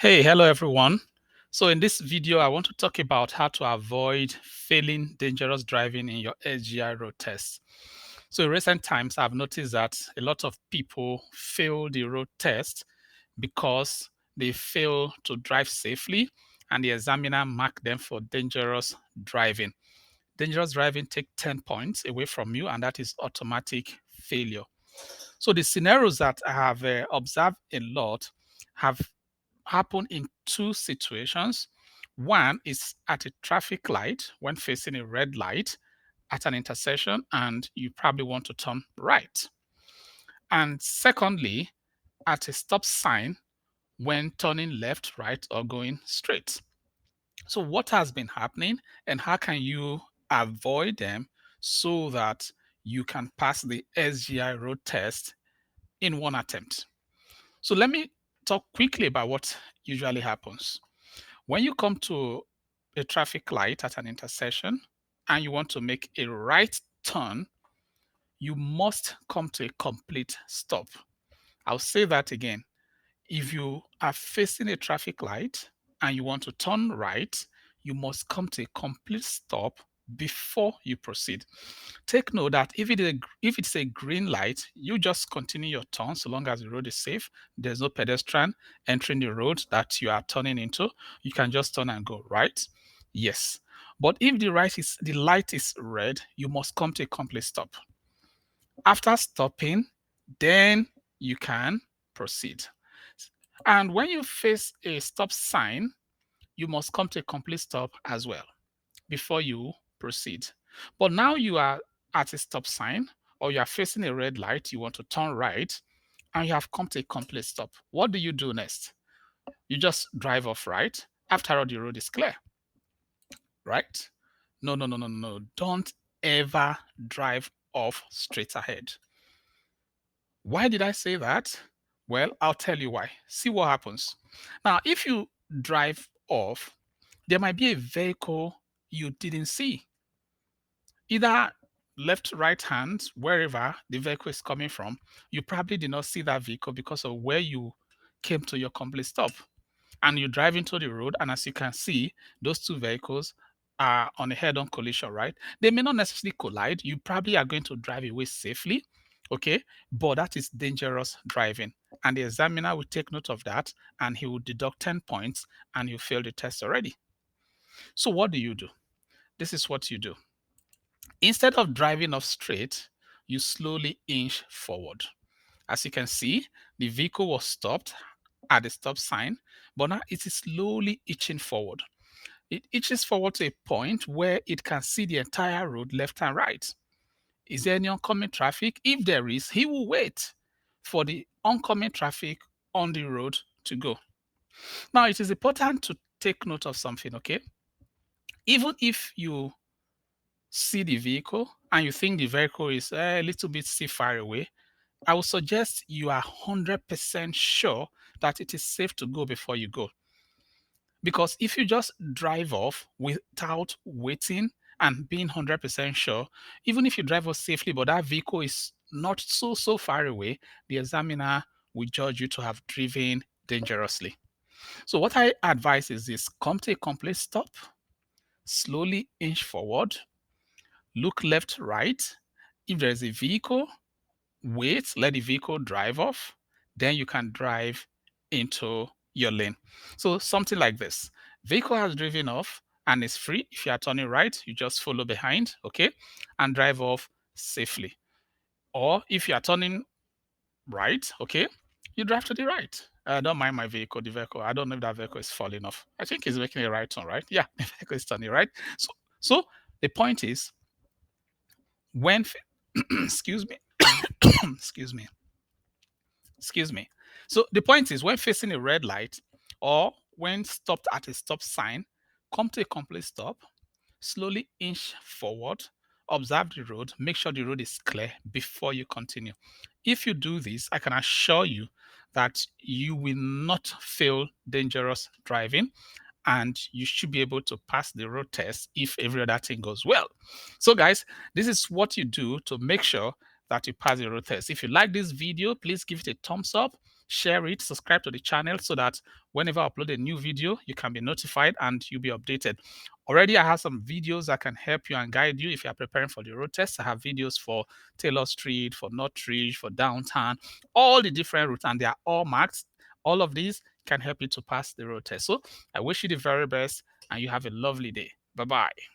Hey, hello everyone. So in this video, I want to talk about how to avoid failing dangerous driving in your SGI road test. So in recent times, I've noticed that a lot of people fail the road test because they fail to drive safely and the examiner marked them for dangerous driving. Dangerous driving take 10 points away from you, and that is automatic failure. So the scenarios that I have observed a lot have happened in two situations. One is at a traffic light when facing a red light at an intersection and you probably want to turn right. And secondly, at a stop sign when turning left, right, or going straight. So, what has been happening and how can you avoid them so that you can pass the SGI road test in one attempt? So, let me talk quickly about what usually happens. When you come to a traffic light at an intersection and you want to make a right turn, you must come to a complete stop. I'll say that again. If you are facing a traffic light and you want to turn right, you must come to a complete stop before you proceed. Take note that if it's a green light, you just continue your turn so long as the road is safe. There's no pedestrian entering the road that you are turning into. You can just turn and go right. Yes. But if the light is red, you must come to a complete stop. After stopping, then you can proceed. And when you face a stop sign, you must come to a complete stop as well before you proceed. But now you are at a stop sign or you are facing a red light, you want to turn right, and you have come to a complete stop. What do you do next? You just drive off right. After all, the road is clear, right? No, no, no, no, no. Don't ever drive off straight ahead. Why did I say that? Well, I'll tell you why. See what happens. Now, if you drive off, there might be a vehicle you didn't see, either left, right hand, wherever the vehicle is coming from. You probably did not see that vehicle because of where you came to your complete stop. And you drive into the road, and as you can see, those two vehicles are on a head-on collision, right? They may not necessarily collide. You probably are going to drive away safely, okay? But that is dangerous driving. And the examiner will take note of that, and he will deduct 10 points, and you failed the test already. So what do you do? This is what you do. Instead of driving off straight, you slowly inch forward. As you can see, the vehicle was stopped at the stop sign, but now it is slowly inching forward. It inches forward to a point where it can see the entire road left and right. Is there any oncoming traffic? If there is, he will wait for the oncoming traffic on the road to go. Now, it is important to take note of something, okay? Even if you see the vehicle and you think the vehicle is a little bit still far away, I would suggest you are 100% sure that it is safe to go before you go. Because if you just drive off without waiting and being 100% sure, even if you drive off safely, but that vehicle is not so far away, the examiner will judge you to have driven dangerously. So what I advise is this: come to a complete stop, slowly inch forward, look left, right. If there's a vehicle, wait, let the vehicle drive off, then you can drive into your lane. So something like this. Vehicle has driven off and is free. If you are turning right, you just follow behind, okay, and drive off safely. Or if you are turning right, okay, you drive to the right. Don't mind my vehicle, the vehicle. I don't know if that vehicle is falling off. I think it's making a right turn, right? Yeah, the vehicle is turning right. So the point is, when, excuse me, excuse me, excuse me. So the point is, when facing a red light or when stopped at a stop sign, come to a complete stop, slowly inch forward, observe the road, make sure the road is clear before you continue. If you do this, I can assure you that you will not fail dangerous driving and you should be able to pass the road test if every other thing goes well. So guys, this is what you do to make sure that you pass the road test. If you like this video, please give it a thumbs up. share it, subscribe to the channel so that whenever I upload a new video, you can be notified and you'll be updated. Already, I have some videos that can help you and guide you if you are preparing for the road test. I have videos for Taylor Street, for Northridge, for Downtown, all the different routes, and they are all marked. All of these can help you to pass the road test. So I wish you the very best and you have a lovely day. Bye-bye.